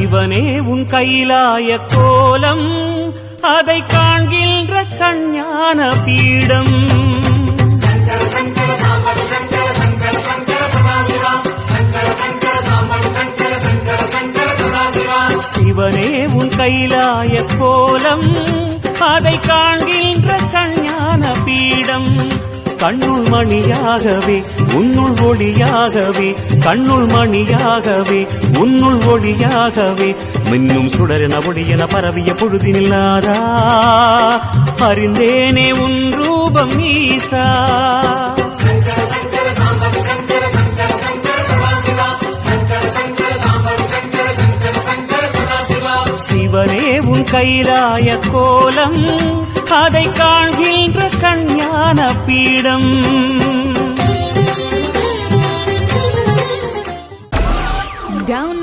சிவனே உன் கைலாய கோலம் அதை காண்கின்ற கஞ்ஞான பீடம். சிவனே உன் கைலாய கோலம் அதை காண்கின்ற கஞ்ஞான பீடம். கண்ணுள் மணியாகவே உன்னுள் ஒளியாகவே, கண்ணுள் மணியாகவே உன்னுள் ஒளியாகவே, மின்னும் சுடரென ஒளியென பரவிய பொழுதினில்லாதா அறிந்தேனே உன் ரூபம் ஈசா. சிவனே உன் கைலாய கோலம் அதை காண்கின்ற கஞ்ஞான பீடம். Download